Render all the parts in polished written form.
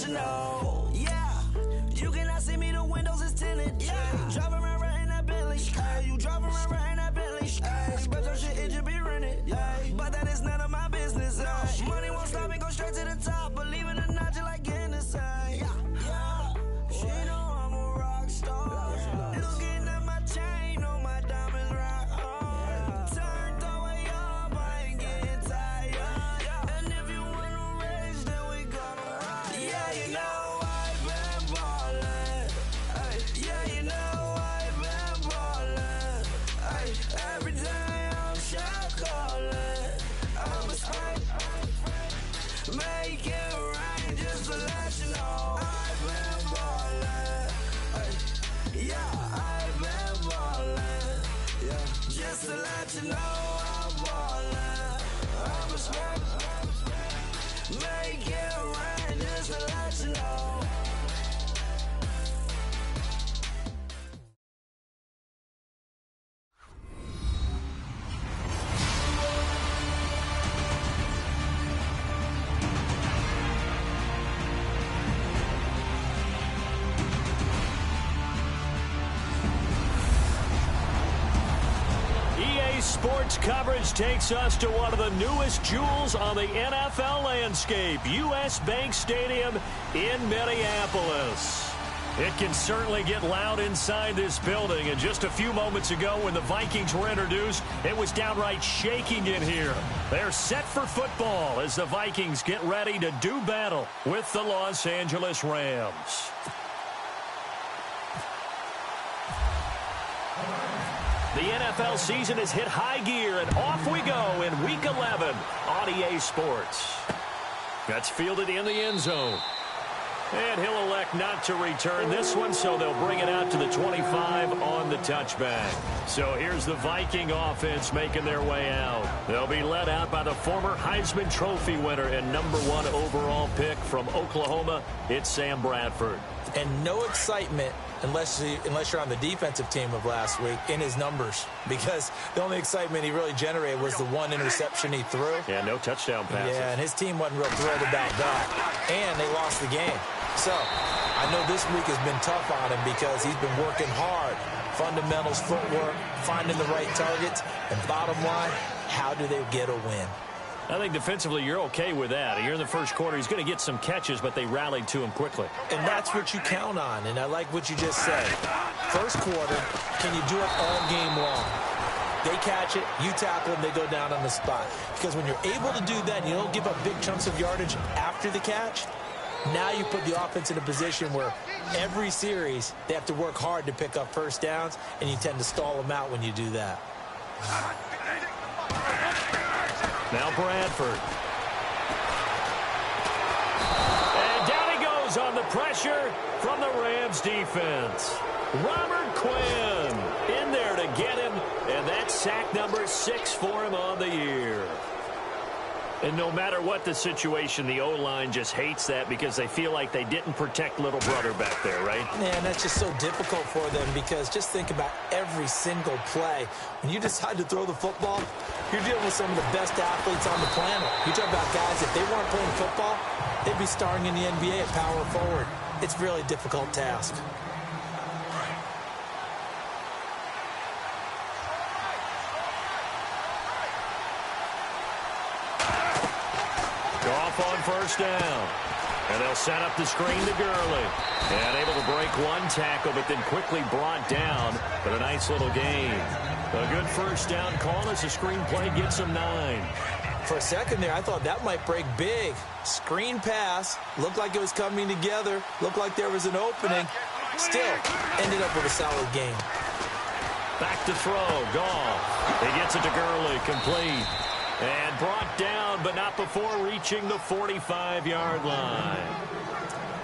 let you know. Yeah, you cannot see me, the windows is tinted. Yeah, driving around right in that Bentley. Hey, you driving around right in that Bentley. Hey, but your shit, it just be rented. Hey, but that is none of my business. Hey, money won't stop me, go straight to the top. Believe it or not, just like getting the same. Yeah, she know I'm a rock star. Looking at my chain, on my diamonds rock hard. Turned the way up, I ain't getting tired. And if you wanna race, then we gonna ride. Yeah, you know I've been ballin'. Ay, yeah, you know I've been ballin'. Ay, every day I'm shot callin'. I'm a spike, make it rain just to let you know. I've been ballin'. Ay, yeah, I've been ballin'. Yeah, just to let you know I'm ballin'. I'm a spike, make it rain just to let you know. Sports coverage takes us to one of the newest jewels on the NFL landscape, U.S. Bank Stadium in Minneapolis. It can certainly get loud inside this building, and just a few moments ago when the Vikings were introduced, it was downright shaking in here. They're set for football as the Vikings get ready to do battle with the Los Angeles Rams. The NFL season has hit high gear, and off we go in Week 11 on EA Sports. That's fielded in the end zone. And he'll elect not to return this one, so they'll bring it out to the 25 on the touchback. So here's the Viking offense making their way out. They'll be led out by the former Heisman Trophy winner and #1 overall pick from Oklahoma. It's Sam Bradford. And no excitement unless you're on the defensive team of last week in his numbers, because the only excitement he really generated was the one interception he threw. Yeah, no touchdown passes. Yeah, and his team wasn't real thrilled about that. And they lost the game. So I know this week has been tough on him because he's been working hard. Fundamentals, footwork, finding the right targets, and bottom line, how do they get a win? I think defensively you're okay with that. Here in the first quarter, he's going to get some catches, but they rallied to him quickly. And that's what you count on, and I like what you just said. First quarter, can you do it all game long? They catch it, you tackle them, they go down on the spot. Because when you're able to do that and you don't give up big chunks of yardage after the catch, now you put the offense in a position where every series they have to work hard to pick up first downs, and you tend to stall them out when you do that. Now Bradford. And down he goes on the pressure from the Rams defense. Robert Quinn in there to get him, and that's sack number 6 for him on the year. And no matter what the situation, the O-line just hates that because they feel like they didn't protect little brother back there, right? Man, that's just so difficult for them because just think about every single play. When you decide to throw the football, you're dealing with some of the best athletes on the planet. You talk about guys, if they weren't playing football, they'd be starring in the NBA at power forward. It's a really difficult task. On first down. And they'll set up the screen to Gurley. And able to break one tackle, but then quickly brought down. But a nice little gain. A good first down call as the screen play gets him 9. For a second there, I thought that might break big. Screen pass. Looked like it was coming together. Looked like there was an opening. Still, ended up with a solid gain. Back to throw. Goff. He gets it to Gurley. Complete. And brought down, but not before reaching the 45-yard line.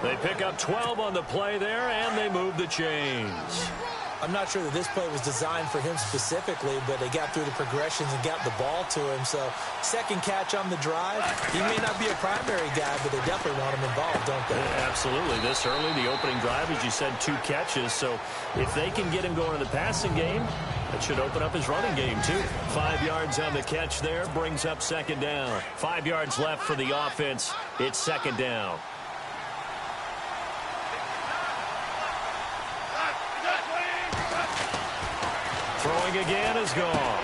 They pick up 12 on the play there, and they move the chains. I'm not sure that this play was designed for him specifically, but they got through the progressions and got the ball to him. So second catch on the drive. He may not be a primary guy, but they definitely want him involved, don't they? Absolutely. This early, the opening drive, as you said, 2 catches. So if they can get him going in the passing game, that should open up his running game, too. 5 yards on the catch there, brings up second down. 5 yards left for the offense. It's second down. Throwing again is gone.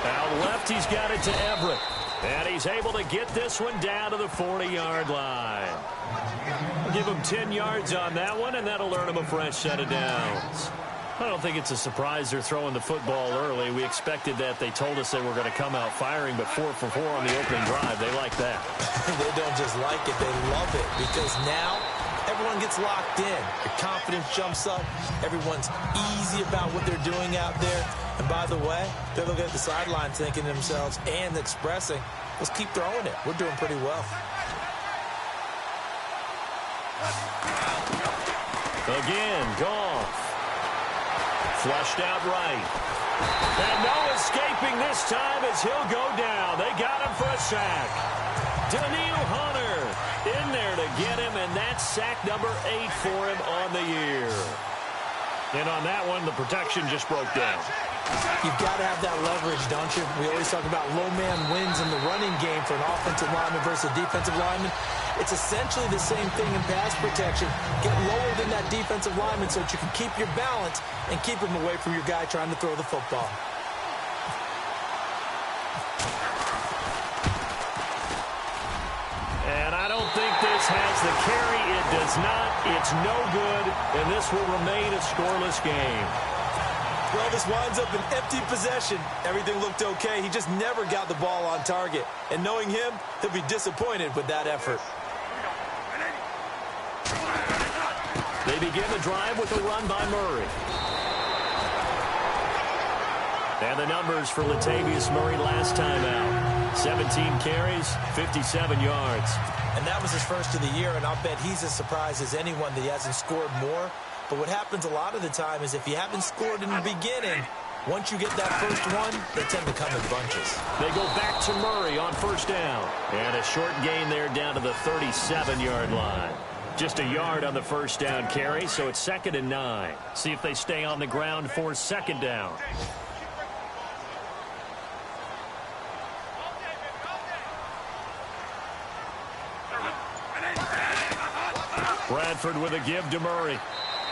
Out left, he's got it to Everett. And he's able to get this one down to the 40-yard line. Give him 10 yards on that one, and that'll earn him a fresh set of downs. I don't think it's a surprise they're throwing the football early. We expected that. They told us they were going to come out firing, but 4 for 4 on the opening drive. They like that. They don't just like it. They love it because now everyone gets locked in. The confidence jumps up. Everyone's easy about what they're doing out there. And by the way, they're looking at the sideline thinking to themselves and expressing, let's keep throwing it. We're doing pretty well. Again, Goff. Flushed out right. And no escaping this time as he'll go down. They got him for a sack. Daniil Hunter in there to get him, and that's sack number 8 for him on the year. And on that one, the protection just broke down. You've got to have that leverage, don't you? We always talk about low man wins in the running game for an offensive lineman versus a defensive lineman. It's essentially the same thing in pass protection. Get lower than that defensive lineman so that you can keep your balance and keep him away from your guy trying to throw the football. And I don't think this has the carry. It does not. It's no good, and this will remain a scoreless game. Well, this winds up an empty possession. Everything looked okay. He just never got the ball on target. And knowing him, he'll be disappointed with that effort. They begin the drive with a run by Murray. And the numbers for Latavius Murray last time out. 17 carries, 57 yards. And that was his first of the year, and I'll bet he's as surprised as anyone that he hasn't scored more. But what happens a lot of the time is if you haven't scored in the beginning, once you get that first one, they tend to come in bunches. They go back to Murray on first down. And a short gain there down to the 37-yard line. Just a yard on the first down carry, so it's 2nd and 9. See if they stay on the ground for 2nd down. Bradford with a give to Murray.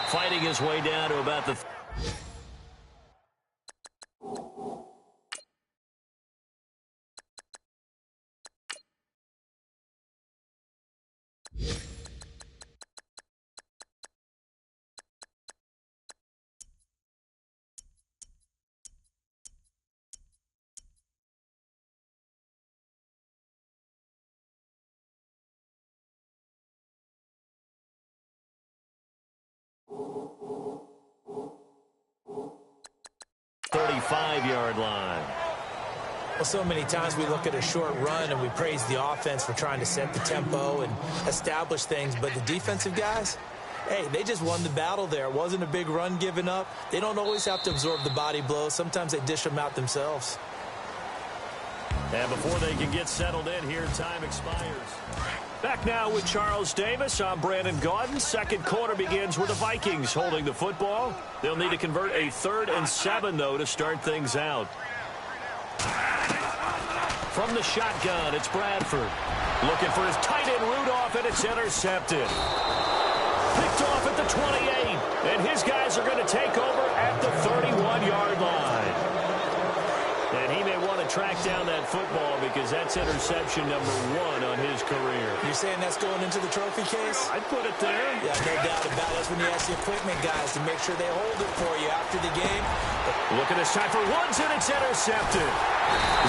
Fighting his way down to about the... ...35-yard line. Well, so many times we look at a short run and we praise the offense for trying to set the tempo and establish things, but the defensive guys, hey, they just won the battle there. It wasn't a big run given up. They don't always have to absorb the body blows. Sometimes they dish them out themselves. And before they can get settled in here, time expires. Back now with Charles Davis. I'm Brandon Gaudin. Second quarter begins with the Vikings holding the football. They'll need to convert a 3rd and 7, though, to start things out. From the shotgun, it's Bradford. Looking for his tight end Rudolph, and it's intercepted. Picked off at the 28, and his guys are going to take over at the 31-yard line. And he may want to track down that football because that's interception number 1 on his career. You're saying that's going into the trophy case? I'd put it there. Yeah, no doubt about it. That's when you ask the equipment guys to make sure they hold it for you after the game. Look at this time for Woods, and it's intercepted.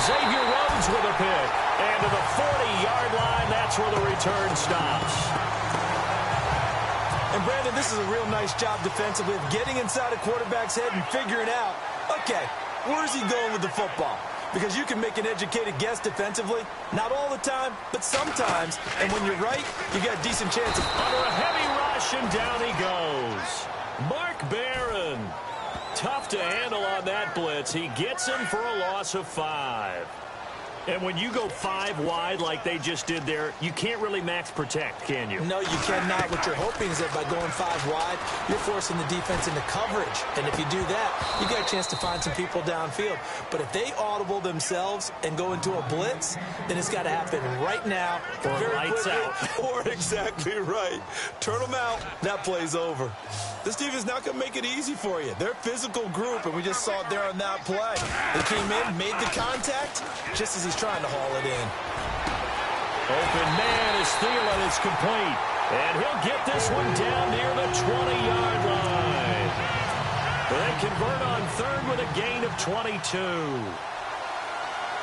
Xavier Rhodes with a pick. And to the 40-yard line, that's where the return stops. And, Brandon, this is a real nice job defensively of getting inside a quarterback's head and figuring out, okay, where's he going with the football? Because you can make an educated guess defensively. Not all the time, but sometimes. And when you're right, you got a decent chance of... Under a heavy rush, and down he goes. Mark Barron. Tough to handle on that blitz. He gets him for a loss of 5. And when you go 5 wide like they just did there, you can't really max protect, can you? No, you cannot. What you're hoping is that by going 5 wide, you're forcing the defense into coverage. And if you do that, you get a chance to find some people downfield. But if they audible themselves and go into a blitz, then it's got to happen right now. Or very lights quickly, out. Or exactly right. Turn them out. That play's over. This defense is not going to make it easy for you. They're a physical group, and we just saw it there on that play. They came in, made the contact, just as he's trying to haul it in. Open man is Thielen. It's complete. And he'll get this one down near the 20-yard line. They convert on third with a gain of 22.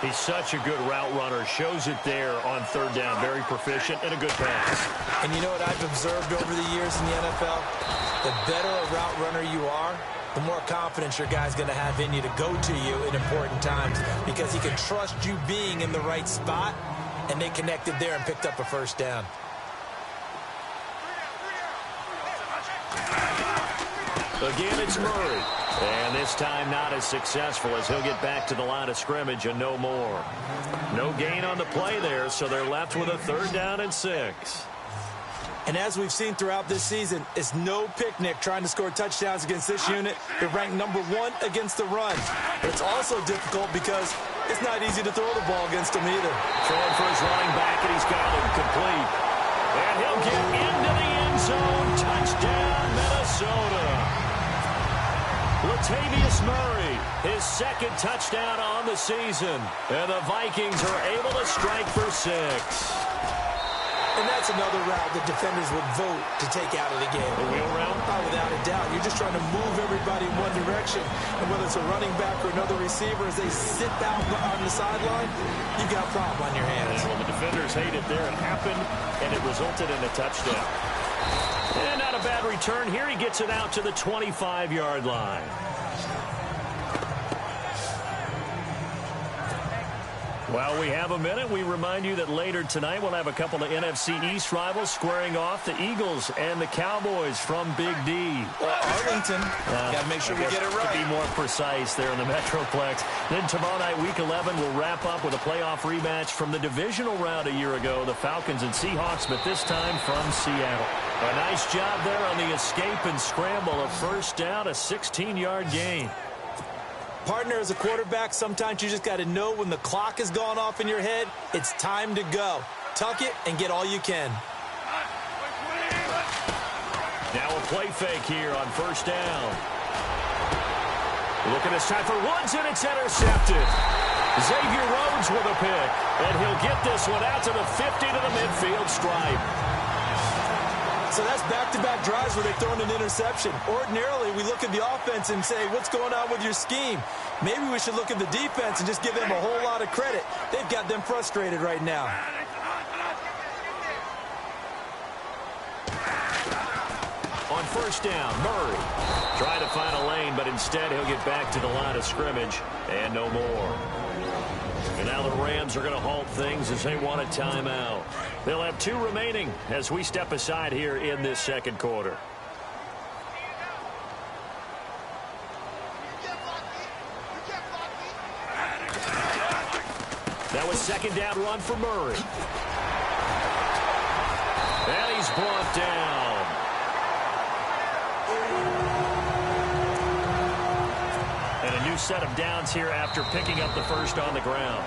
He's such a good route runner. Shows it there on third down. Very proficient and a good pass. And you know what I've observed over the years in the NFL? The better a route runner you are, the more confidence your guy's going to have in you to go to you in important times because he can trust you being in the right spot, and they connected there and picked up a first down. Again, it's Murray. And this time not as successful as he'll get back to the line of scrimmage and no more. No gain on the play there, so they're left with a 3rd down and 6. And as we've seen throughout this season, it's no picnic trying to score touchdowns against this unit. They're ranked number 1 against the run. But it's also difficult because it's not easy to throw the ball against them either. Throwing for his running back, and he's got him complete. And he'll get into the end zone. Touchdown, Minnesota. Latavius Murray, his 2nd touchdown on the season. And the Vikings are able to strike for 6. And that's another route that defenders would vote to take out of the game. The wheel route? Oh, without a doubt. You're just trying to move everybody in one direction. And whether it's a running back or another receiver, as they sit down on the sideline, you've got a problem on your hands. Well, the defenders hate it there. It happened, and it resulted in a touchdown. And not a bad return. Here he gets it out to the 25-yard line. While we have a minute, we remind you that later tonight we'll have a couple of NFC East rivals squaring off, the Eagles and the Cowboys from Big D. Arlington. Got to make sure we get it right. To be more precise there in the Metroplex. Then tomorrow night, Week 11, we'll wrap up with a playoff rematch from the divisional round a year ago, the Falcons and Seahawks, but this time from Seattle. A nice job there on the escape and scramble, a 1st down, a 16-yard gain. Partner, as a quarterback, sometimes you just got to know when the clock has gone off in your head, it's time to go. Tuck it and get all you can. Now a play fake here on 1st down. Looking this time for Woods, and it's intercepted. Xavier Rhodes with a pick, and he'll get this one out to the 50 to the midfield stripe. So that's back-to-back drives where they've thrown an interception. Ordinarily, we look at the offense and say, what's going on with your scheme? Maybe we should look at the defense and just give them a whole lot of credit. They've got them frustrated right now. On 1st down, Murray trying to find a lane, but instead he'll get back to the line of scrimmage and no more. And now the Rams are going to halt things as they want a timeout. They'll have 2 remaining as we step aside here in this 2nd quarter. That was 2nd down run for Murray. And he's brought down. And a new set of downs here after picking up the 1st on the ground.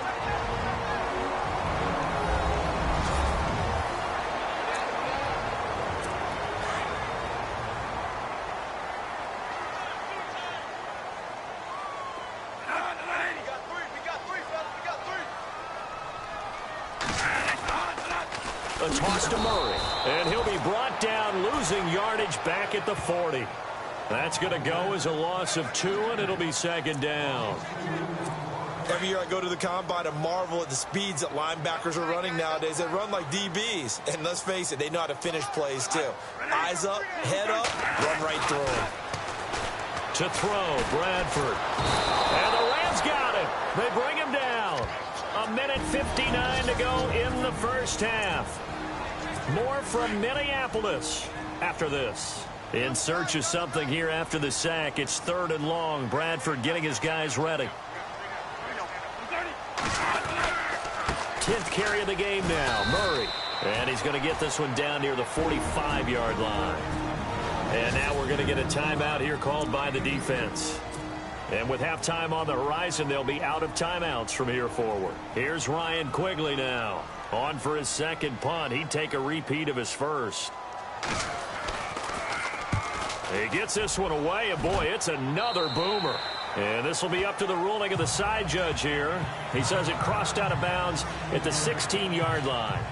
A toss to Murray, and he'll be brought down, losing yardage back at the 40. That's going to go as a loss of 2, and it'll be 2nd down. Every year I go to the combine and marvel at the speeds that linebackers are running nowadays. They run like DBs, and let's face it, they know how to finish plays too. Eyes up, head up, run right through them. To throw, Bradford. And the Rams got him. They bring him down. 1:59 to go in the 1st half. More from Minneapolis after this. In search of something here after the sack. It's 3rd and long. Bradford getting his guys ready. 10th carry of the game now. Murray. And he's going to get this one down near the 45-yard line. And now we're going to get a timeout here called by the defense. And with halftime on the horizon, they'll be out of timeouts from here forward. Here's Ryan Quigley now. On for his second punt. He'd take a repeat of his first. He gets this one away, and boy, it's another boomer. And this will be up to the ruling of the side judge here. He says it crossed out of bounds at the 16-yard line.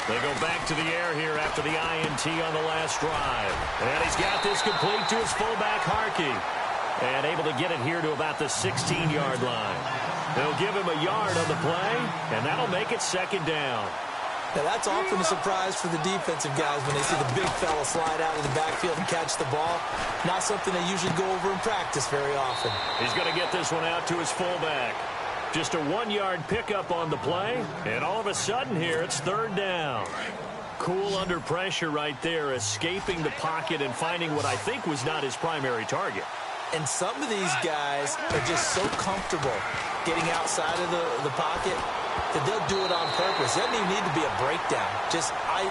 They go back to the air here after the INT on the last drive. And he's got this complete to his fullback, Harkey. And able to get it here to about the 16-yard line. They'll give him a yard on the play, and that'll make it second down. Now, that's often a surprise for the defensive guys when they see the big fella slide out of the backfield and catch the ball. Not something they usually go over in practice very often. He's going to get this one out to his fullback. Just a 1-yard pickup on the play, and all of a sudden here, it's third down. Cool under pressure right there, escaping the pocket and finding what I think was not his primary target. And some of these guys are just so comfortable getting outside of the pocket that they'll do it on purpose. It doesn't even need to be a breakdown.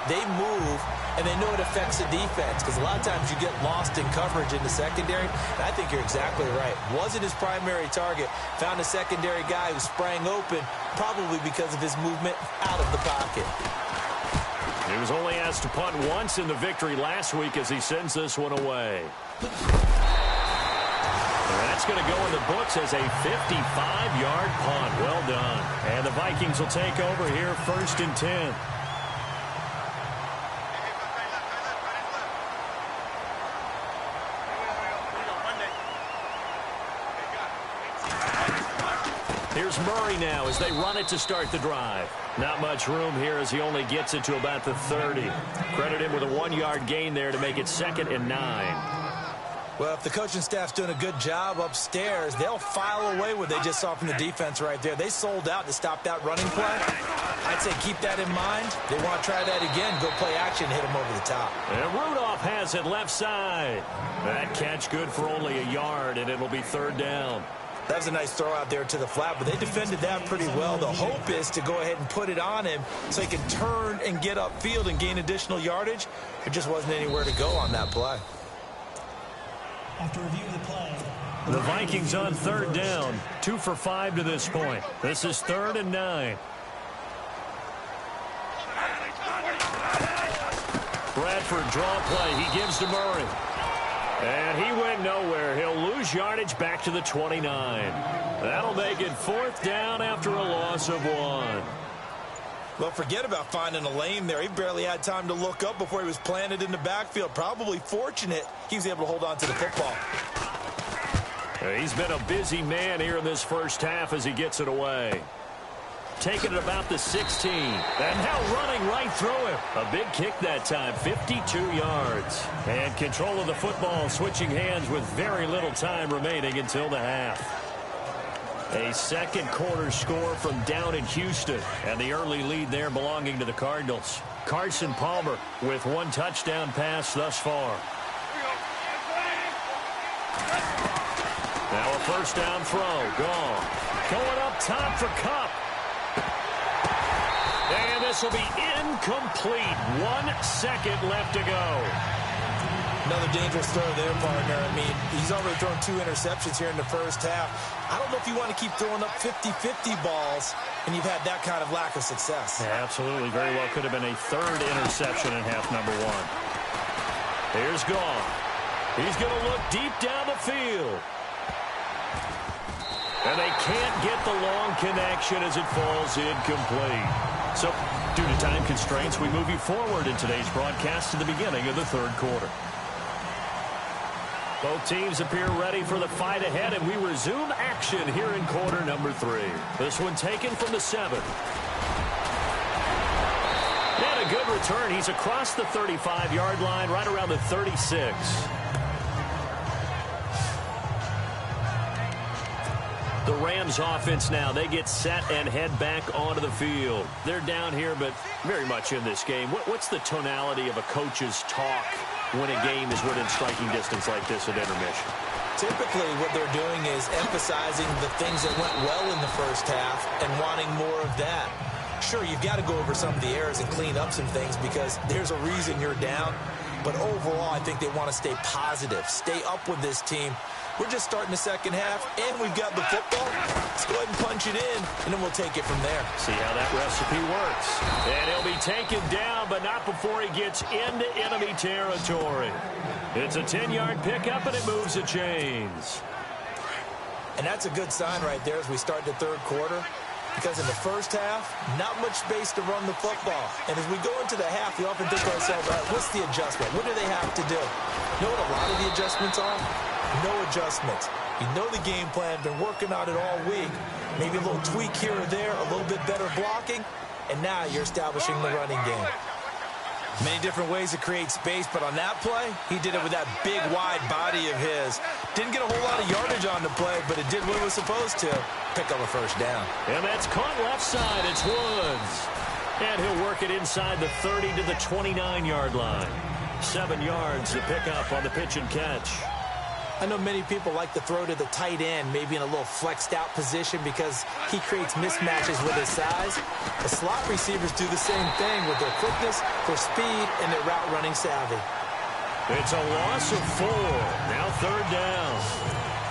They move, and they know it affects the defense because a lot of times you get lost in coverage in the secondary. And I think you're exactly right. Wasn't his primary target. Found a secondary guy who sprang open, probably because of his movement out of the pocket. He was only asked to punt once in the victory last week as he sends this one away. That's going to go in the books as a 55-yard punt. Well done. And the Vikings will take over here, 1st and 10. Here's Murray now as they run it to start the drive. Not much room here as he only gets it to about the 30. Credit him with a 1-yard gain there to make it 2nd and 9. Well, if the coaching staff's doing a good job upstairs, they'll file away what they just saw from the defense right there. They sold out to stop that running play. I'd say keep that in mind. They want to try that again. Go play action, hit them over the top. And Rudolph has it left side. That catch good for only a yard, and it'll be third down. That was a nice throw out there to the flat, but they defended that pretty well. The hope is to go ahead and put it on him so he can turn and get upfield and gain additional yardage. There just wasn't anywhere to go on that play. After review of the play, the Vikings on third down, 2 for 5 to this point. This is 3rd and 9. Bradford draw play. He gives to Murray. And he went nowhere. He'll lose yardage back to the 29. That'll make it 4th down after a loss of 1. Well, forget about finding a lane there. He barely had time to look up before he was planted in the backfield. Probably fortunate he was able to hold on to the football. He's been a busy man here in this first half as he gets it away. Taking it about the 16. And now running right through him. A big kick that time, 52 yards. And control of the football switching hands with very little time remaining until the half. A second quarter score from down in Houston, and the early lead there belonging to the Cardinals. Carson Palmer with 1 touchdown pass thus far. Now a first down throw, gone. Going up top for Kupp. And this will be incomplete. 1 second left to go. Another dangerous throw there, partner. I mean, he's already thrown 2 interceptions here in the first half. I don't know if you want to keep throwing up 50-50 balls when you've had that kind of lack of success. Yeah, absolutely. Very well could have been a 3rd interception in half number 1. Here's Goff. He's going to look deep down the field. And they can't get the long connection as it falls incomplete. So, due to time constraints, we move you forward in today's broadcast to the beginning of the 3rd quarter. Both teams appear ready for the fight ahead, and we resume action here in quarter number 3. This one taken from the 7. And a good return. He's across the 35-yard line, right around the 36. The Rams offense now, they get set and head back onto the field. They're down here, but very much in this game. What's the tonality of a coach's talk when a game is within striking distance like this at intermission? Typically, what they're doing is emphasizing the things that went well in the first half and wanting more of that. Sure, you've got to go over some of the errors and clean up some things because there's a reason you're down. But overall, I think they want to stay positive, stay up with this team. We're just starting the second half, and we've got the football. Let's go ahead and punch it in, and then we'll take it from there. See how that recipe works. And he'll be taken down, but not before he gets into enemy territory. It's a 10-yard pickup, and it moves the chains. And that's a good sign right there as we start the third quarter. Because in the first half, not much space to run the football. And as we go into the half, we often think to ourselves, what's the adjustment? What do they have to do? You know what a lot of the adjustments are? No adjustments. You know the game plan, been working on it all week. Maybe a little tweak here or there, a little bit better blocking, and now you're establishing the running game. Many different ways to create space, but on that play, he did it with that big, wide body of his. Didn't get a whole lot of yardage on the play, but it did what it was supposed to. Pick up a first down. And that's caught left side. It's Woods. And he'll work it inside the 30 to the 29-yard line. 7 yards to pick up on the pitch and catch. I know many people like to throw to the tight end, maybe in a little flexed out position because he creates mismatches with his size. The slot receivers do the same thing with their quickness, their speed, and their route running savvy. It's a loss of 4. Now third down.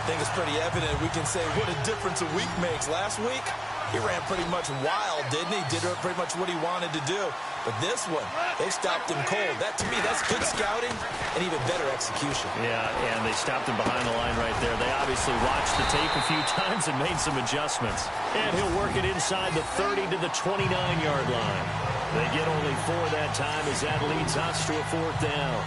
I think it's pretty evident. We can say what a difference a week makes. Last week, he ran pretty much wild, didn't he? Did pretty much what he wanted to do. But this one, they stopped him cold. That, to me, that's good scouting and even better execution. Yeah, and they stopped him behind the line right there. They obviously watched the tape a few times and made some adjustments. And he'll work it inside the 30 to the 29-yard line. They get only 4 that time as that leads us to a 4th down.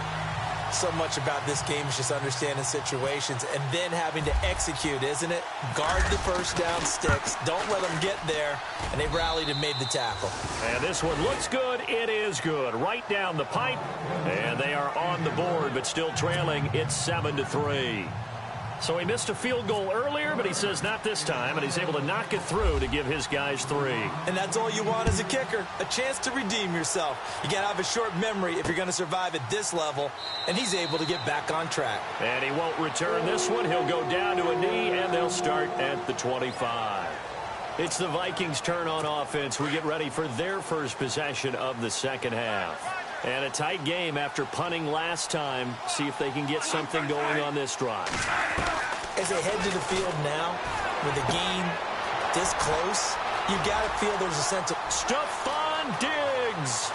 So much about this game is just understanding situations and then having to execute, isn't it? Guard the first down sticks. Don't let them get there. And they rallied and made the tackle. And this one looks good. It is good. Right down the pipe. And they are on the board, but still trailing. It's 7-3. So he missed a field goal earlier, but he says not this time, and he's able to knock it through to give his guys 3. And that's all you want as a kicker, a chance to redeem yourself. You got to have a short memory if you're going to survive at this level, and he's able to get back on track. And he won't return this one. He'll go down to a knee, and they'll start at the 25. It's the Vikings' turn on offense. We get ready for their first possession of the second half. And a tight game after punting last time. See if they can get something going on this drive. As they head to the field now, with the game this close, you got to feel there's a sense of... Stephon Diggs!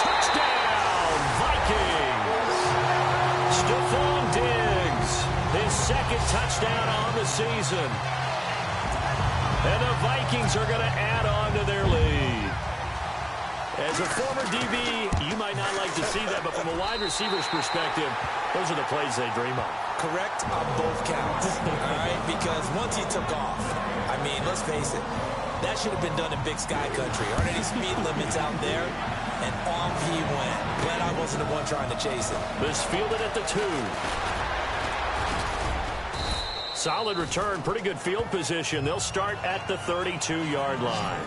Touchdown, Vikings! Stephon Diggs, his second touchdown on the season. And the Vikings are going to add on to their lead. As a former DB, you might not like to see that, but from a wide receiver's perspective, those are the plays they dream of. Correct on both counts, all right? Because once he took off, I mean, let's face it, that should have been done in Big Sky Country. Aren't any speed limits out there? And off he went. Glad I wasn't the one trying to chase it. This fielded at the 2. Solid return, pretty good field position. They'll start at the 32-yard line.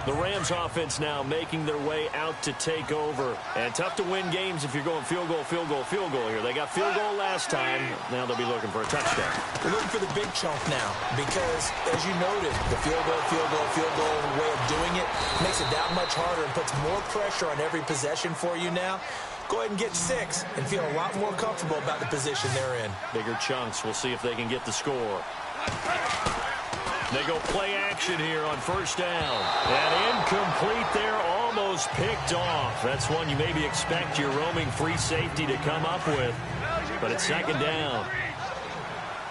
The Rams offense now making their way out to take over. And tough to win games if you're going field goal, field goal, field goal here. They got field goal last time. Now they'll be looking for a touchdown. They're looking for the big chunk now because, as you noted, the field goal, way of doing it makes it that much harder and puts more pressure on every possession for you now. Go ahead and get 6 and feel a lot more comfortable about the position they're in. Bigger chunks. We'll see if they can get the score. They go play action here on first down. And incomplete there, almost picked off. That's one you maybe expect your roaming free safety to come up with. But it's second down.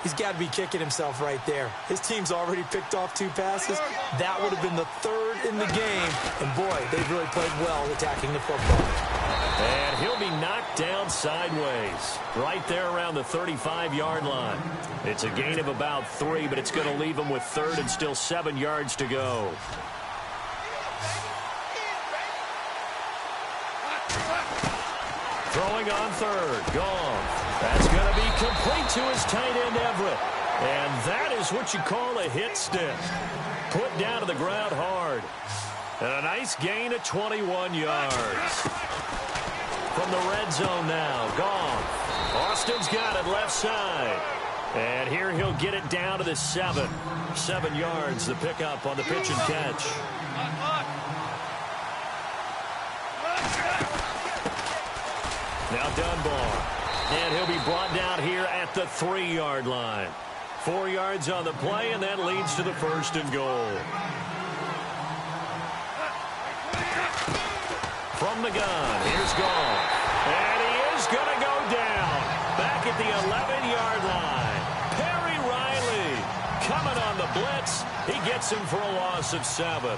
He's got to be kicking himself right there. His team's already picked off 2 passes. That would have been the 3rd in the game. And boy, they've really played well attacking the football. And he'll be knocked down sideways, right there around the 35-yard line. It's a gain of about 3, but it's going to leave him with 3rd and still 7 yards to go. Throwing on third. Gone. That's going to be complete to his tight end, Everett. And that is what you call a hit stick. Put down to the ground hard. And a nice gain of 21 yards. From the red zone now. Gone. Austin's got it left side. And here he'll get it down to the 7. 7 yards, the pickup on the pitch and catch. Now Dunbar. And he'll be brought down here at the 3-yard line. 4 yards on the play, and that leads to the 1st and goal. From the gun, here's Goff. And he is going to go down. Back at the 11-yard line. Perry Riley coming on the blitz. He gets him for a loss of 7.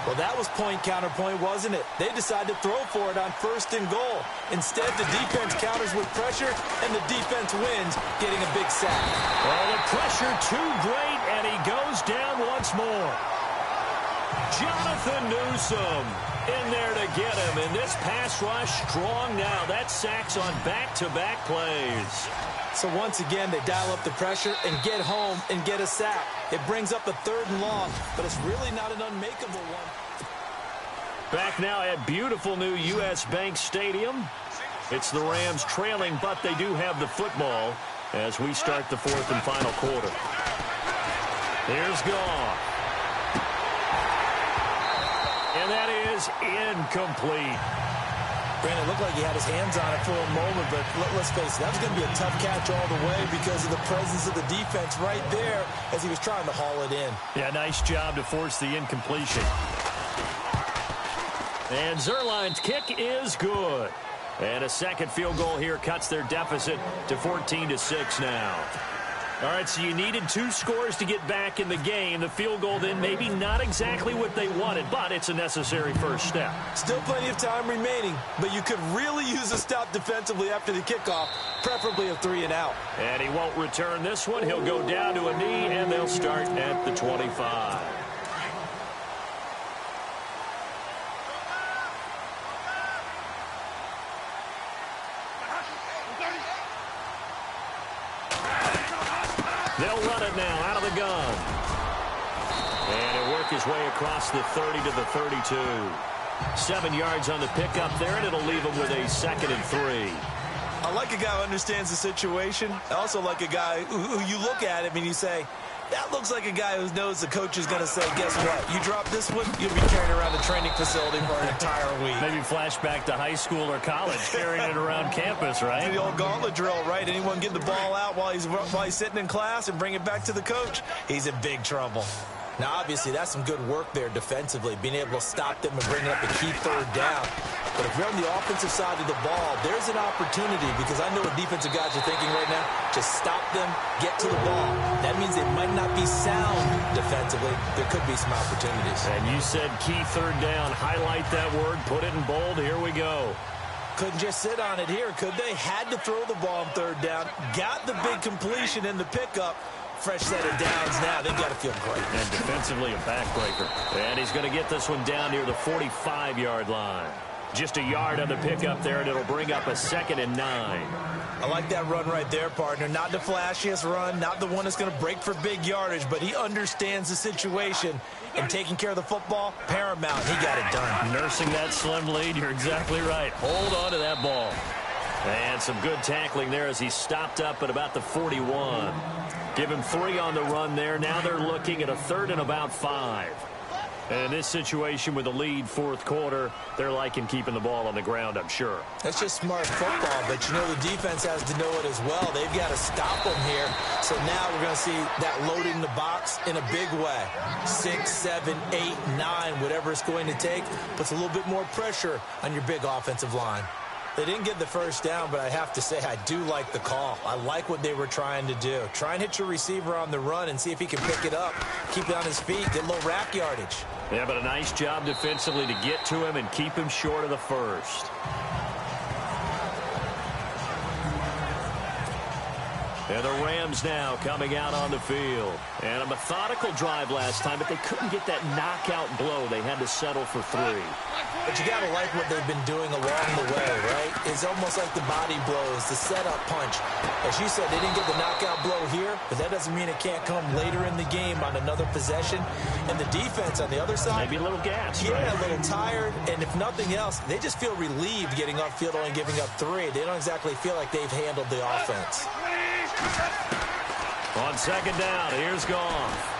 Well, that was point-counterpoint, wasn't it? They decided to throw for it on 1st and goal. Instead, the defense counters with pressure, and the defense wins, getting a big sack. Well, the pressure too great, and he goes down once more. Jonathan Newsom in there to get him, and this pass rush strong now. That sack's on back-to-back plays. So once again, they dial up the pressure and get home and get a sack. It brings up a 3rd and long, but it's really not an unmakeable one. Back now at beautiful new U.S. Bank Stadium. It's the Rams trailing, but they do have the football as we start the 4th and final quarter. Here's Goff. And that is incomplete. Brandon, it looked like he had his hands on it for a moment, but let's face it, that was going to be a tough catch all the way because of the presence of the defense right there as he was trying to haul it in. Yeah, nice job to force the incompletion. And Zerline's kick is good. And a second field goal here cuts their deficit to 14-6 now. All right, so you needed 2 scores to get back in the game. The field goal then maybe not exactly what they wanted, but it's a necessary first step. Still plenty of time remaining, but you could really use a stop defensively after the kickoff, preferably a 3-and-out. And he won't return this one. He'll go down to a knee, and they'll start at the 25. They'll run it now out of the gun. And he'll work his way across the 30 to the 32. 7 yards on the pickup there, and it'll leave him with a 2nd and 3. I like a guy who understands the situation. I also like a guy who you look at him and you say, that looks like a guy who knows the coach is going to say, guess what? You drop this one, you'll be carrying around the training facility for an entire week. Maybe flashback to high school or college, carrying it around campus, right? The old gauntlet drill, right? Anyone get the ball out while he's sitting in class and bring it back to the coach, he's in big trouble. Now, obviously, that's some good work there defensively, being able to stop them and bring up a key 3rd down. But if you're on the offensive side of the ball, there's an opportunity because I know what defensive guys are thinking right now. Just stop them, get to the ball. That means they might not be sound defensively. There could be some opportunities. And you said key 3rd down. Highlight that word, put it in bold. Here we go. Couldn't just sit on it here, could they? Had to throw the ball on 3rd down. Got the big completion in the pickup. Fresh set of downs now. They've got to feel great. And defensively, a backbreaker. And he's going to get this one down near the 45-yard line. Just a yard on the pickup there, and it'll bring up a 2nd and 9. I like that run right there, partner. Not the flashiest run, not the one that's going to break for big yardage, but he understands the situation. And taking care of the football, paramount. He got it done. Nursing that slim lead, you're exactly right. Hold on to that ball. And some good tackling there as he stopped up at about the 41. Give him 3 on the run there. Now they're looking at a 3rd and about 5. And in this situation with the lead 4th quarter, they're liking keeping the ball on the ground, I'm sure. That's just smart football, but you know the defense has to know it as well. They've got to stop them here. So now we're going to see that loading the box in a big way. 6, 7, 8, 9, whatever it's going to take, puts a little bit more pressure on your big offensive line. They didn't get the 1st down, but I have to say I do like the call. I like what they were trying to do. Try and hit your receiver on the run and see if he can pick it up, keep it on his feet, get a little rack yardage. Yeah, but a nice job defensively to get to him and keep him short of the 1st. And the Rams now coming out on the field. And a methodical drive last time, but they couldn't get that knockout blow. They had to settle for 3. But you got to like what they've been doing along the way, right? It's almost like the body blows, the setup punch. As you said, they didn't get the knockout blow here, but that doesn't mean it can't come later in the game on another possession. And the defense on the other side, maybe a little gas, yeah, right? A little tired. And if nothing else, they just feel relieved getting upfield, only giving up 3. They don't exactly feel like they've handled the offense. On second down, here's Goff.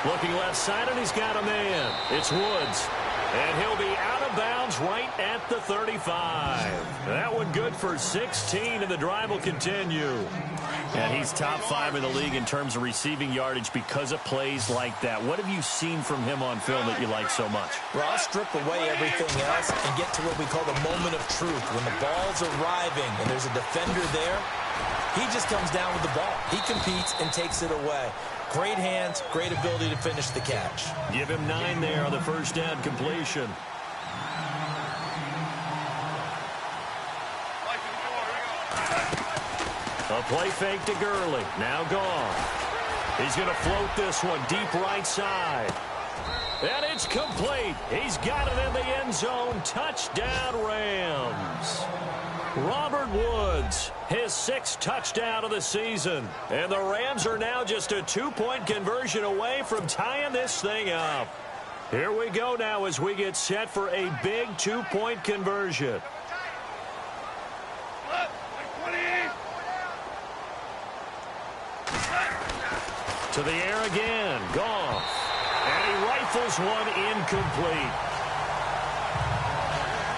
Looking left side, and he's got a man. It's Woods. And he'll be out of bounds right at the 35. That one good for 16, and the drive will continue. And he's top 5 in the league in terms of receiving yardage because of plays like that. What have you seen from him on film that you like so much? Well, I'll strip away everything else and get to what we call the moment of truth. When the ball's arriving and there's a defender there, he just comes down with the ball. He competes and takes it away. Great hands, great ability to finish the catch. Give him 9 there on the first down completion. A play fake to Gurley. Now Goff. He's going to float this one deep right side. And it's complete. He's got it in the end zone. Touchdown, Rams. Robert Woods, his 6th touchdown of the season. And the Rams are now just a 2-point conversion away from tying this thing up. Here we go now as we get set for a big 2-point conversion. To the air again. Goff. And he rifles one incomplete.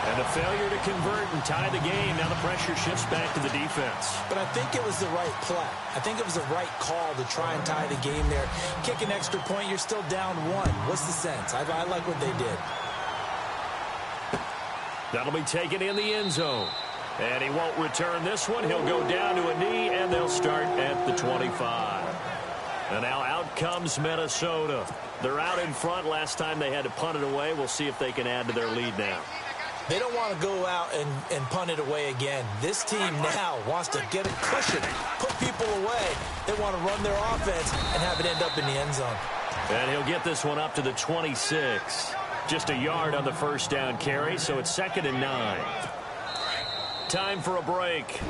And a failure to convert and tie the game. Now the pressure shifts back to the defense. But I think it was the right play. I think it was the right call to try and tie the game there. Kick an extra point, you're still down 1. What's the sense? I like what they did. That'll be taken in the end zone. And he won't return this one. He'll go down to a knee, and they'll start at the 25. And now out comes Minnesota. They're out in front. Last time they had to punt it away. We'll see if they can add to their lead now. They don't want to go out and punt it away again. This team now wants to get a cushion, put people away. They want to run their offense and have it end up in the end zone. And he'll get this one up to the 26. Just a yard on the first down carry, so it's 2nd and 9. Time for a break.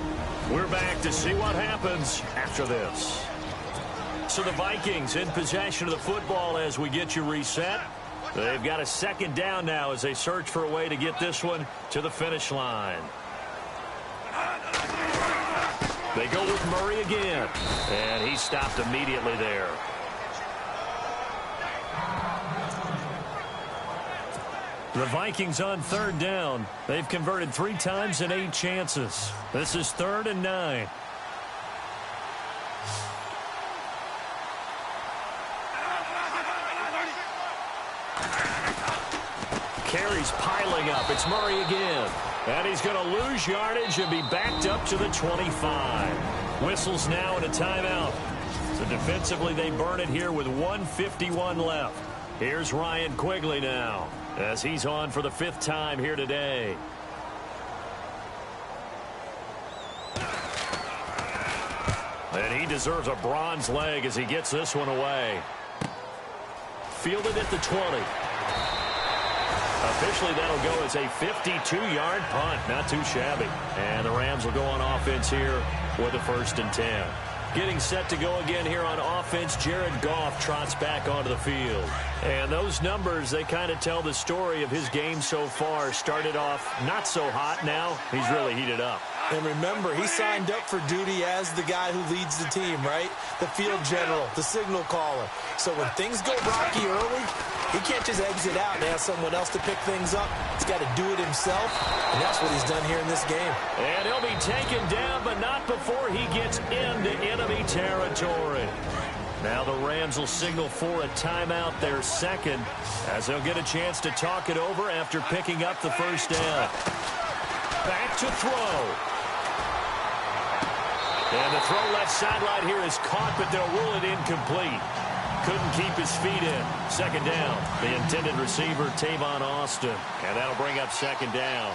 We're back to see what happens after this. So the Vikings in possession of the football as we get you reset. They've got a 2nd down now as they search for a way to get this one to the finish line. They go with Murray again. And he stopped immediately there. The Vikings on 3rd down. They've converted 3 times in 8 chances. This is 3rd and 9. Carries piling up. It's Murray again. And he's going to lose yardage and be backed up to the 25. Whistles now and a timeout. So defensively they burn it here with 1:51 left. Here's Ryan Quigley now as he's on for the 5th time here today. And he deserves a bronze leg as he gets this one away. Fielded at the 20. Officially, that'll go as a 52-yard punt. Not too shabby. And the Rams will go on offense here with a 1st and 10. Getting set to go again here on offense, Jared Goff trots back onto the field. And those numbers, they kind of tell the story of his game so far. Started off not so hot. Now he's really heated up. And remember, he signed up for duty as the guy who leads the team, right? The field general, the signal caller. So when things go rocky early, he can't just exit out and ask someone else to pick things up. He's got to do it himself, and that's what he's done here in this game. And he'll be taken down, but not before he gets into enemy territory. Now the Rams will signal for a timeout, their 2nd, as they'll get a chance to talk it over after picking up the 1st down. Back to throw. And the throw left sideline here is caught, but they'll rule it incomplete. Couldn't keep his feet in. 2nd down. The intended receiver, Tavon Austin. And that'll bring up 2nd down.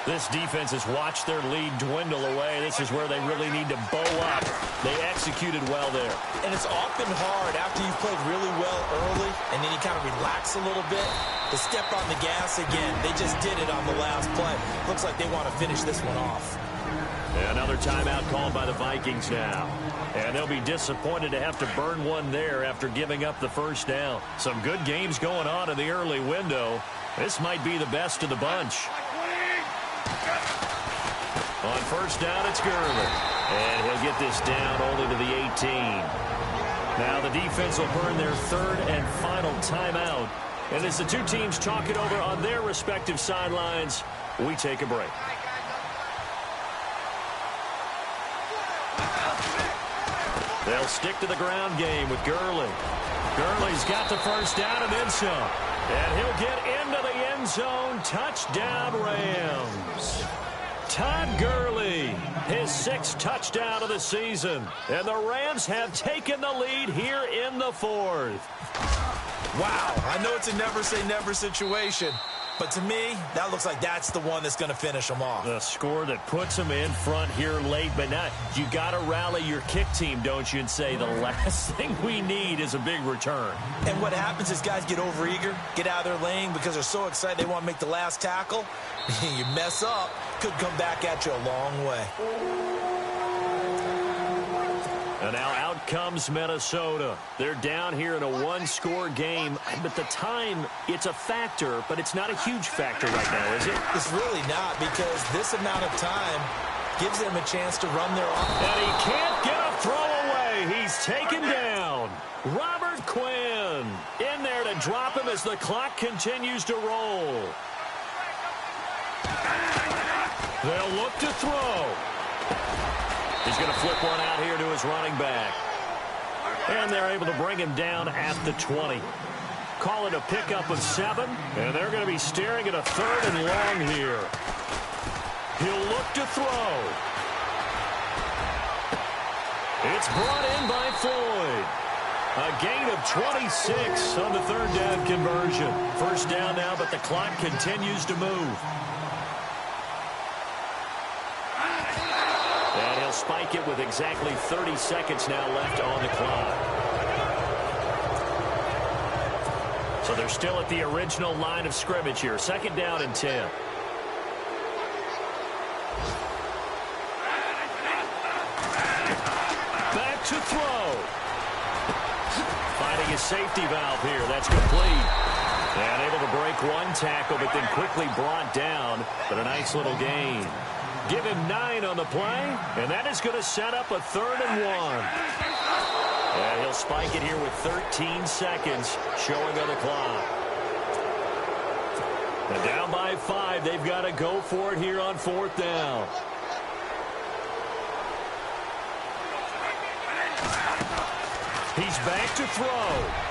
This defense has watched their lead dwindle away. This is where they really need to bow up. They executed well there. And it's often hard after you've played really well early and then you kind of relax a little bit to step on the gas again. They just did it on the last play. Looks like they want to finish this one off. Another timeout called by the Vikings now. And they'll be disappointed to have to burn one there after giving up the first down. Some good games going on in the early window. This might be the best of the bunch. On first down, it's Gurley. And he'll get this down only to the 18. Now the defense will burn their third and final timeout. And as the two teams talk it over on their respective sidelines, we take a break. They'll stick to the ground game with Gurley. Gurley's got the first down and then some. And he'll get into the end zone. Touchdown, Rams. Todd Gurley, his 6th touchdown of the season. And the Rams have taken the lead here in the 4th. Wow, I know it's a never-say-never situation, but to me, that looks like that's the one that's going to finish them off. The score that puts them in front here late, but now you got to rally your kick team, don't you, and say the last thing we need is a big return. And what happens is guys get overeager, get out of their lane because they're so excited they want to make the last tackle. You mess up, could come back at you a long way. And now out comes Minnesota. They're down here in a one-score game, but the time, it's a factor, but it's not a huge factor right now, is it? It's really not, because this amount of time gives them a chance to run their offense. And he can't get a throw away. He's taken down. Robert Quinn in there to drop him as the clock continues to roll. They'll look to throw. He's going to flip one out here to his running back. And they're able to bring him down at the 20. Call it a pickup of 7, and they're going to be staring at a 3rd and long here. He'll look to throw. It's brought in by Floyd. A gain of 26 on the 3rd down conversion. First down now, but the clock continues to move. And he'll spike it with exactly 30 seconds now left on the clock. So they're still at the original line of scrimmage here. 2nd down and 10. Back to throw. Finding his safety valve here. That's complete. And able to break one tackle, but then quickly brought down. But a nice little gain. Give him 9 on the play, and that is going to set up a 3rd and 1. And he'll spike it here with 13 seconds showing on the clock. And down by 5, they've got to go for it here on 4th down. He's back to throw.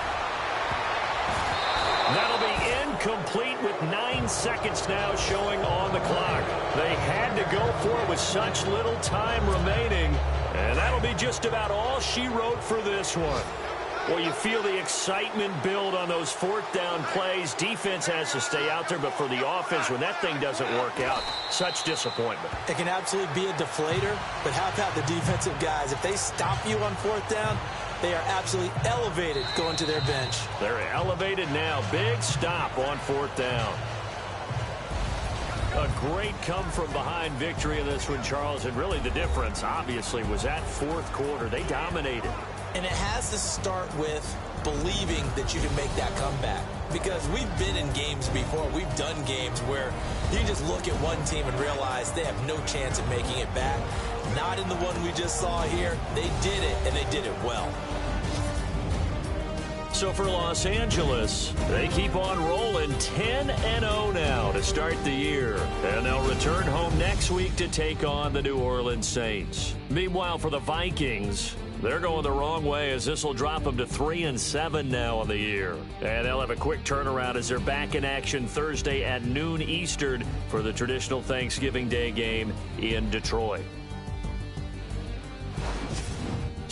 That'll be incomplete with 9 seconds now showing on the clock. They had to go for it with such little time remaining, and that'll be just about all she wrote for this one. Well, you feel the excitement build on those 4th down plays. Defense has to stay out there, but for the offense, when that thing doesn't work out, such disappointment. It can absolutely be a deflator, but how about the defensive guys? If they stop you on 4th down, they are absolutely elevated going to their bench. They're elevated now. Big stop on 4th down. A great come-from-behind victory in this one, Charles. And really the difference, obviously, was that 4th quarter. They dominated. And it has to start with believing that you can make that comeback. Because we've been in games before. We've done games where you just look at one team and realize they have no chance of making it back. Not in the one we just saw here. They did it, and they did it well. So for Los Angeles, they keep on rolling 10-0 now to start the year. And they'll return home next week to take on the New Orleans Saints. Meanwhile, for the Vikings, they're going the wrong way as this will drop them to 3-7 now on the year. And they'll have a quick turnaround as they're back in action Thursday at noon Eastern for the traditional Thanksgiving Day game in Detroit.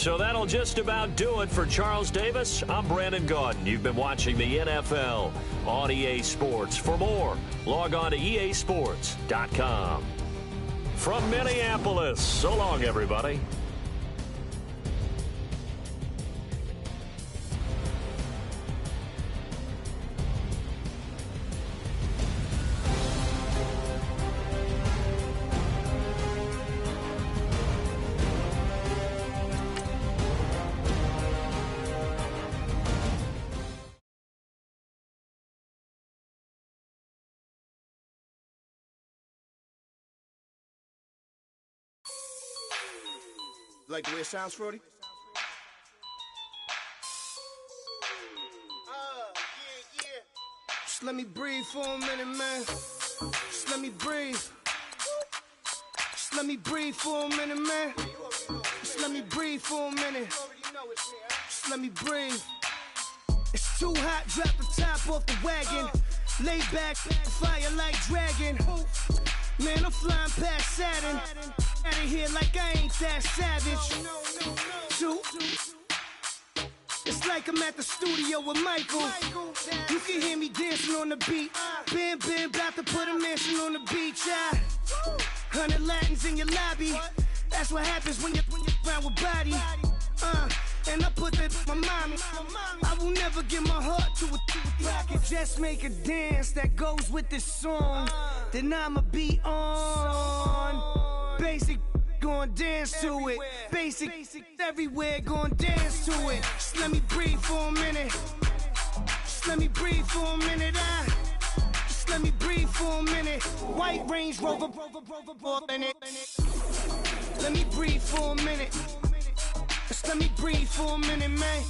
So that'll just about do it for Charles Davis. I'm Brandon Gaudin. You've been watching the NFL on EA Sports. For more, log on to easports.com. From Minneapolis, so long, everybody. Like the way it sounds, Frody? Yeah. Just let me breathe for a minute, man. Just let me breathe. Just let me breathe for a minute, man. Just let me breathe for a minute. Just let me breathe. It's too hot, drop the top off the wagon. Lay back, fire like dragon. Man, I'm flying past Saturn. Out of here like I ain't that savage. It's like I'm at the studio with Michael. You can hear me dancing on the beat. Bam, about to put a mansion on the beach. 100 Latins in your lobby. That's what happens when you're around with body. And I put that in my mommy. I will never give my heart to a I can just make a dance that goes with this song. Then I'ma be on. Basic, gon' dance to it. Basic, everywhere, gon' dance to it. Just let me breathe for a minute. Just let me breathe for a minute. Just let me breathe for a minute. White Range Rover, in it. Let me breathe for a minute. Just let me breathe for a minute, man.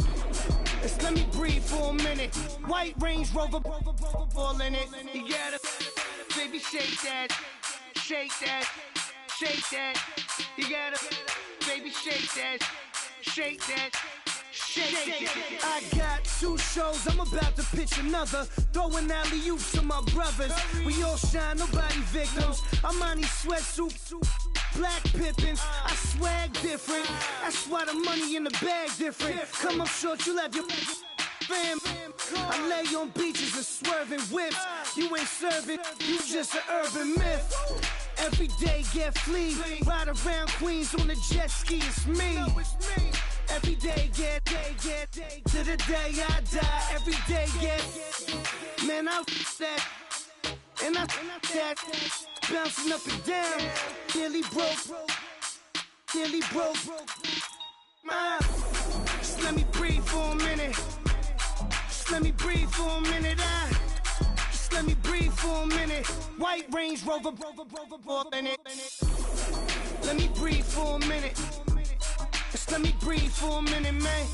Just let me breathe for a minute. White Range Rover, all in it. You gotta, baby, shake that, shake that, shake that. You gotta, baby, shake that, shake that. Shake. I got 2 shows, I'm about to pitch another. Throwing alley-oops to my brothers. We all shine, nobody victims. I'm on these sweatsuits, black Pippins. I swag different. That's why the money in the bag different. Come up short, you'll have your fam. I lay on beaches and swerving whips. You ain't serving, you just an urban myth. Every day get flea. Ride around Queens on a jet ski, it's me. Every day get to the day I die. Every day get, man, I that, and I that, bouncing up and down, nearly broke. Just let me breathe for a minute. Just let me breathe for a minute. Just let me breathe for a minute. White Range Rover, in it. Let me breathe for a minute. Just let me breathe for a minute, man.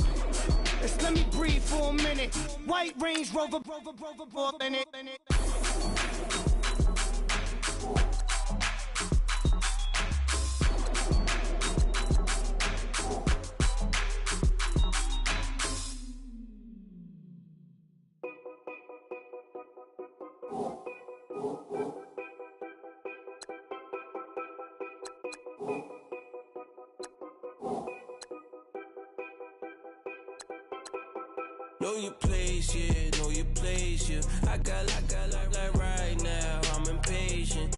Just let me breathe for a minute. White Range Rover, in it. Know your place, yeah, know your place, yeah. I got like right now, I'm impatient.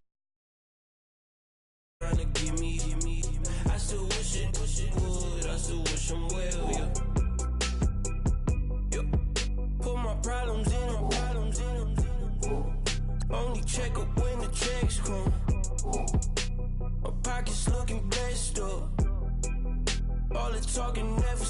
Trying to give me. I still wish it would, I still wish I'm well, yeah. Put my problems in. Only check up when the checks come. My pockets looking blessed up. All the talking never